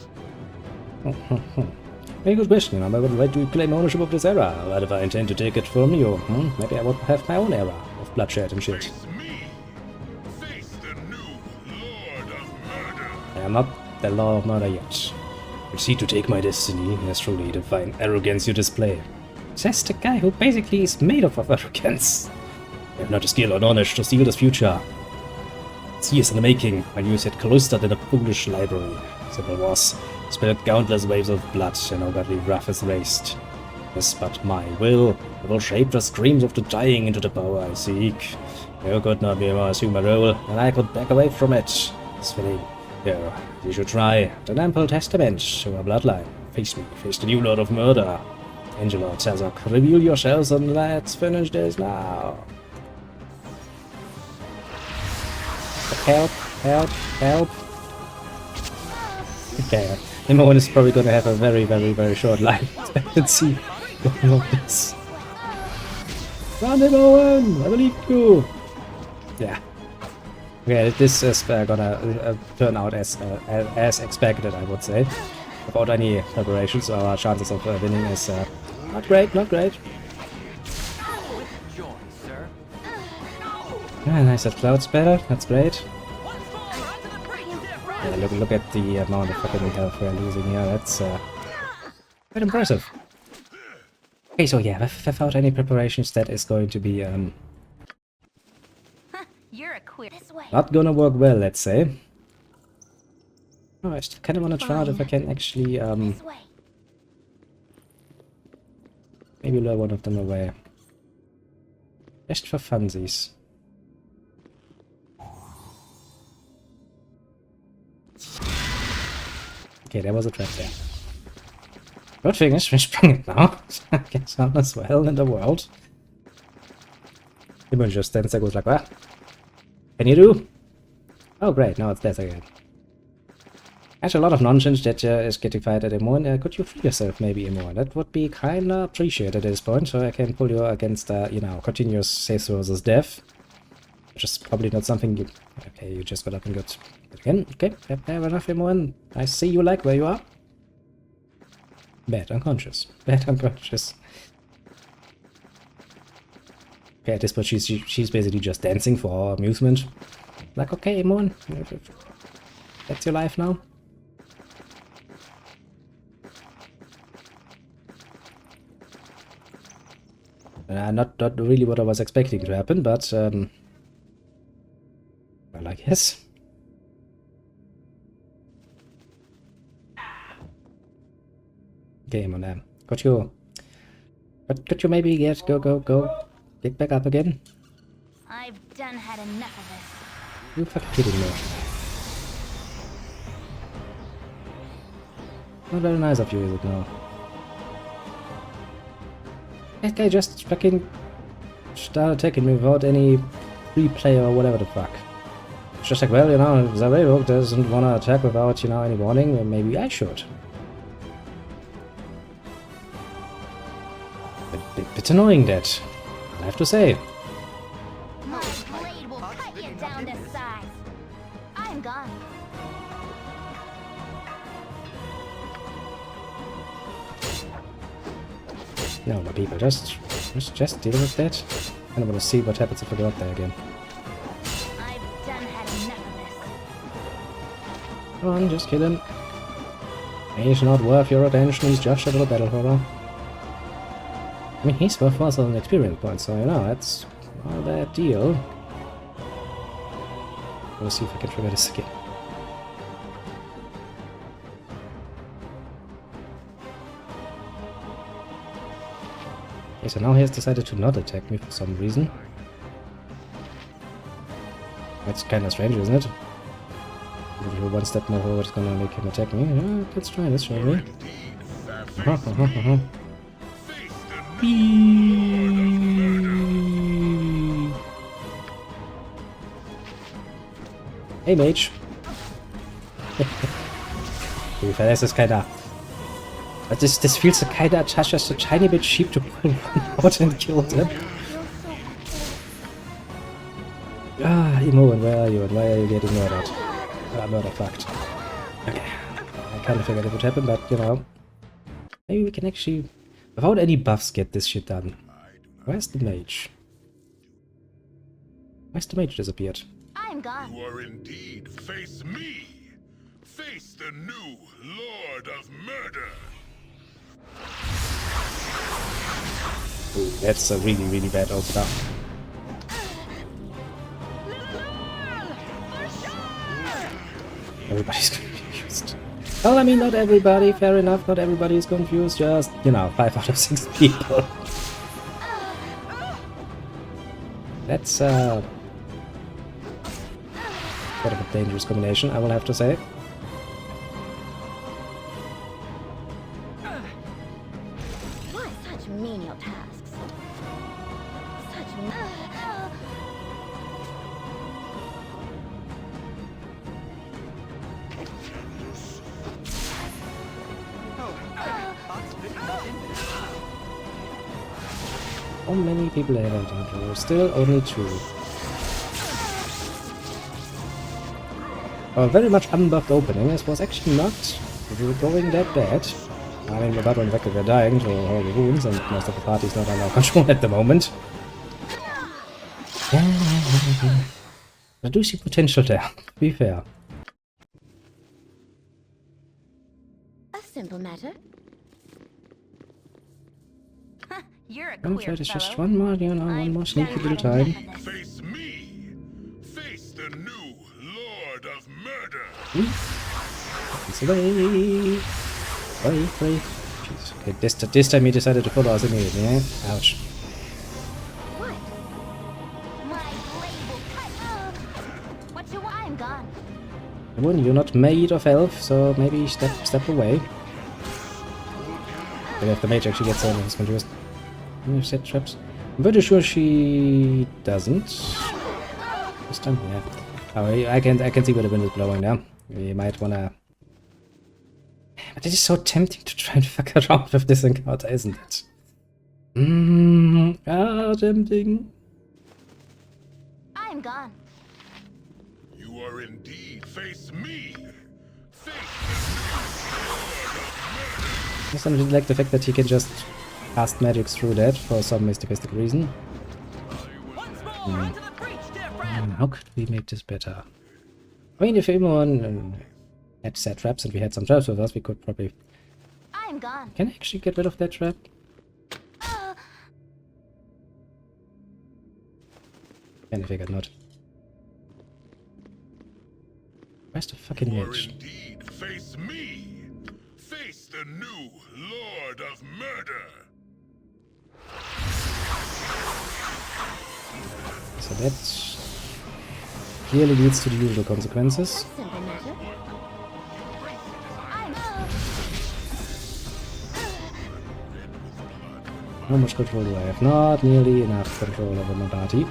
Very good question. By what right do you claim ownership of this era? What if I intend to take it from you? Maybe I would have my own era of bloodshed and shit. Face me! Face the new Lord of Murder! I am not the law of murder yet. Proceed to take my destiny. Yes, truly, the fine arrogance you display. Says the guy who basically is made of arrogance. I have not the skill or knowledge to steal this future. It's years in the making, when you sat cloistered in a foolish library. Simple was. Spilled countless waves of blood, and overly wrath is raised. Yes, but my will shape the screams of the dying into the power I seek. You could not be more assume a role, and I could back away from it. It's fitting. Here, you should try. The ample testament to our bloodline. Face me, face the new Lord of Murder. Angel Lord Sazak, reveal yourselves and let's finish this now. Help, help, help. Okay, number one is probably gonna have a very, very, very short life expectancy. This. Run him, Owen! I believe you! Yeah. Okay, this is gonna turn out as expected, I would say. Without any preparations, our chances of winning is not great, not great. With joy, sir. Yeah, nice, that cloud's better, that's great. Yeah, look at the amount of fucking health we're losing here, that's quite impressive. Okay, so yeah, without any preparations, that is going to be You're a queer. This way. not gonna work well, let's say. Oh, I still kinda wanna try out if I can actually This way. maybe lure one of them away. Just for funsies. Okay, there was a trap there. Good thing is, we sprung it now. Gets on as well in the world. Even just stands there, goes like, what? Can you do? Oh, great, now it's death again. There's a lot of nonsense that is getting fired at Imon. Could you free yourself, maybe, Imon? That would be kinda appreciated at this point, so I can pull you against, you know, continuous safe versus death. Which is probably not something you... Okay, you just got up and got... Again, okay, fair enough, Imon. I see you like where you are. Bad unconscious. Bad unconscious. Okay, at this point she's basically just dancing for amusement. Like, okay, Imon, that's your life now. Not really what I was expecting to happen, but well, I guess. Game on them. Could you maybe go get back up again? I've done had enough of this. You fucking kidding me? Not very nice of you, is it now? That guy just fucking started attacking me without any free play or whatever the fuck. It's just like, well, you know, if Zarero doesn't wanna attack without, you know, any warning, then maybe I should. Bit annoying, that, I have to say. My blade will cut you down to size. I'm gone. No, my people, just deal with that. I don't want to see what happens if I go up there again. I've done had enough of this. Come on, just kill him. He's not worth your attention, he's just a little battle horror. I mean, he's worth 1,000 experience points, so you know, that's not a bad deal. We'll see if I can trigger this again. Okay, so now he has decided to not attack me for some reason. That's kinda strange, isn't it? If you go one step more forward, it's gonna make him attack me. Yeah, let's try this, shall we? Hey, mage. To be fair, this is kinda... But this feels kinda just a tiny bit cheap to pull one out and kill them. Ah, Imoen, where are you and why are you getting murdered? Murder fucked. Okay. I kinda figured it would happen, but you know... Maybe we can actually, without any buffs, get this shit done. Where's the mage? Where's the mage disappeared? I'm gone. You are indeed face me. Face the new Lord of Murder. Ooh, that's a really, really bad opener. Everybody's confused. Well, I mean, not everybody, fair enough, not everybody is confused, just, you know, 5 out of 6 people. That's, sort of a dangerous combination, I will have to say. Why such menial tasks? Such How many people have I done? Still only 2. A very much unbuffed opening. This was actually not going that bad. I mean, the battle and Vector were dying to horrible wounds, and most of the party is not under control at the moment. I do see potential there, to be fair. a simple matter. You're a I'm queer afraid it's just fellow. one more, you know, one more sneaky little time. Face me. Face the new Lord of Murder. It's away! Away. Jeez. Okay, this time he decided to follow us immediately, eh? Ouch. What? My blade will cut. What you want? I'm gone. Well, you're not made of elf, so maybe step away. But if the mage actually gets on, he's confused. Set traps. I'm pretty sure she doesn't. This time, yeah. Oh, I can see where the wind is blowing now. We might wanna. But it is so tempting to try and fuck around with this encounter, isn't it? Tempting. I'm gone. You are indeed face me. Face I just really like the fact that he can just cast magic through that for some mystic reason. Once more into the breach, dear friend. How could we make this better? I mean, if everyone had set traps and we had some traps with us, we could probably... I'm gone. Can I actually get rid of that trap? Kinda figured not. Where's the fucking You are witch? indeed face me. Face the new Lord of Murder. So that clearly leads to the usual consequences. Simple matter. I'm How much control do I have? Not nearly enough control over my party.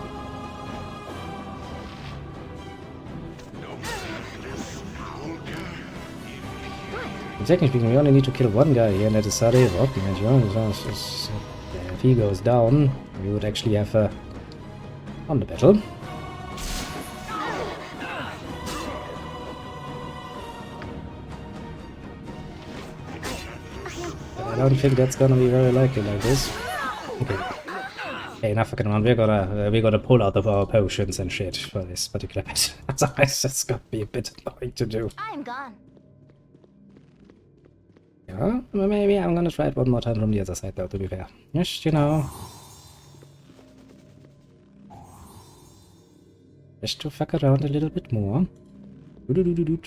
Technically speaking, we only need to kill one guy here, and that is Sarajevo. If he goes down, we would actually have on the battle. But I don't think that's gonna be very likely like this. Okay. Hey, enough fucking around. We're gonna pull out of our potions and shit for this particular bit. Otherwise, that's gonna be a bit annoying to do. I'm gone. Yeah, well, maybe I'm gonna try it one more time from the other side, though, to be fair. Just, you know. Just to fuck around a little bit more. Doo-doo-doo-doo-doo.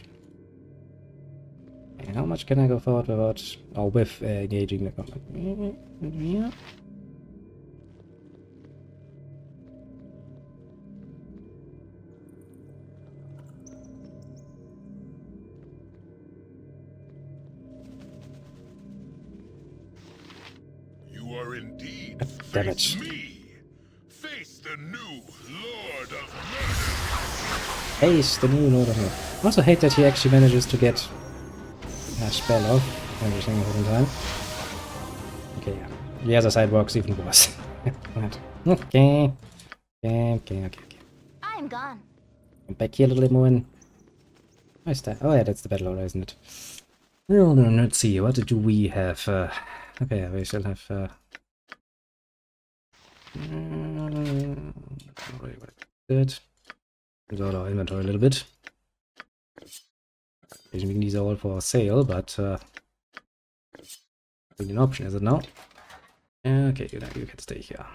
And how much can I go forward without, or with engaging the combat? Yeah. You are indeed Damn it. face me. Face the new Lord of Murder. Ace, the new Lord of Murder. I also hate that he actually manages to get a spell off every single fucking time. Okay, yeah. The other side works even worse. Right. Okay. Okay. I'm gone. Come back here a little bit more and... Where's that? Oh yeah, that's the battle order, isn't it? Well, no, let's see. What do we have? Okay, we still have... Good. Use all our inventory a little bit. Basically, these are all for sale, but an option, is it now? Okay, you can stay here.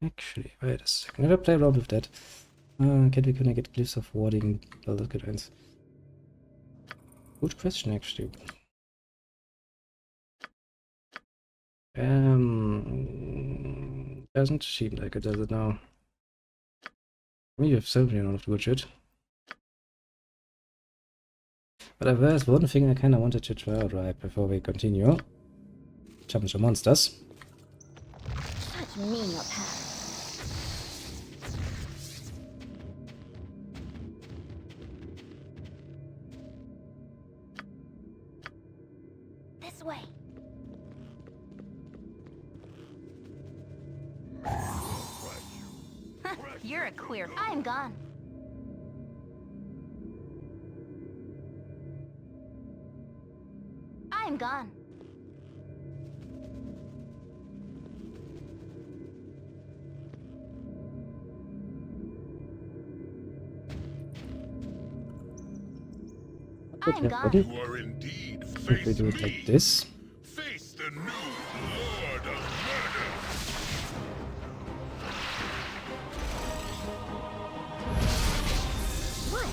Actually, wait a second. Let me play around with that. Can I get glyphs of warding? Well, that's good ones. Good question, actually. Doesn't seem like it, does it now? You have certainly none of the good shit. But there's one thing I kind of wanted to try out right before we continue. Challenge the monsters. Such menial tasks. This way. You're a queer. I'm gone. I'm gone. I'm gone. You are indeed If face we do it me. like this. Face the new Lord of Murder. What?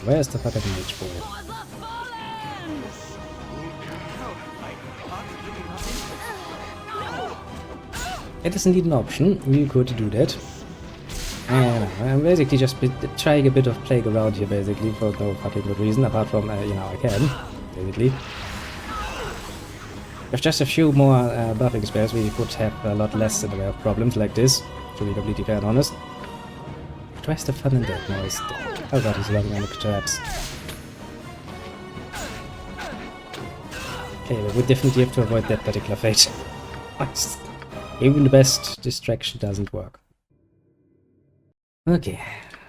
Where's the fucking mage boy? For the fallen! It is indeed an option. We could do that. And I'm basically just trying a bit of playing around here, basically, for no fucking good reason, apart from, you know, I can, basically. With just a few more buffing spells, we would have a lot less in the way of problems like this, to be completely fair and honest. But where's the fun in that noise? Oh god, he's running on the traps. Okay, we would definitely have to avoid that particular fate. Even the best distraction doesn't work. Okay,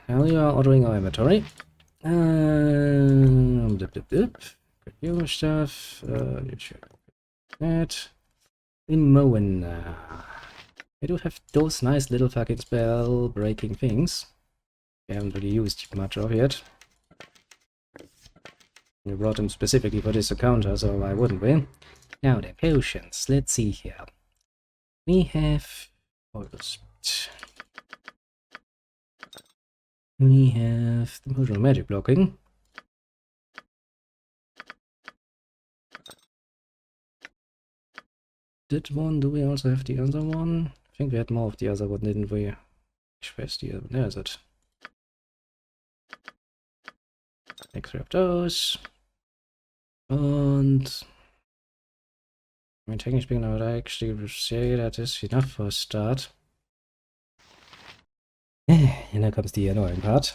now we are ordering our inventory. Good stuff. That. Moen. I do have those nice little fucking spell breaking things. We haven't really used much of yet. We brought them specifically for this encounter, so why wouldn't we? Now the potions. Let's see here. We have oils. We have the motion magic blocking. That one, do we also have the other one? I think we had more of the other one, didn't we? Where's the other one? There is it. Take 3 of those. And I mean, technically speaking, I would actually say that is enough for a start. And now comes the annoying part.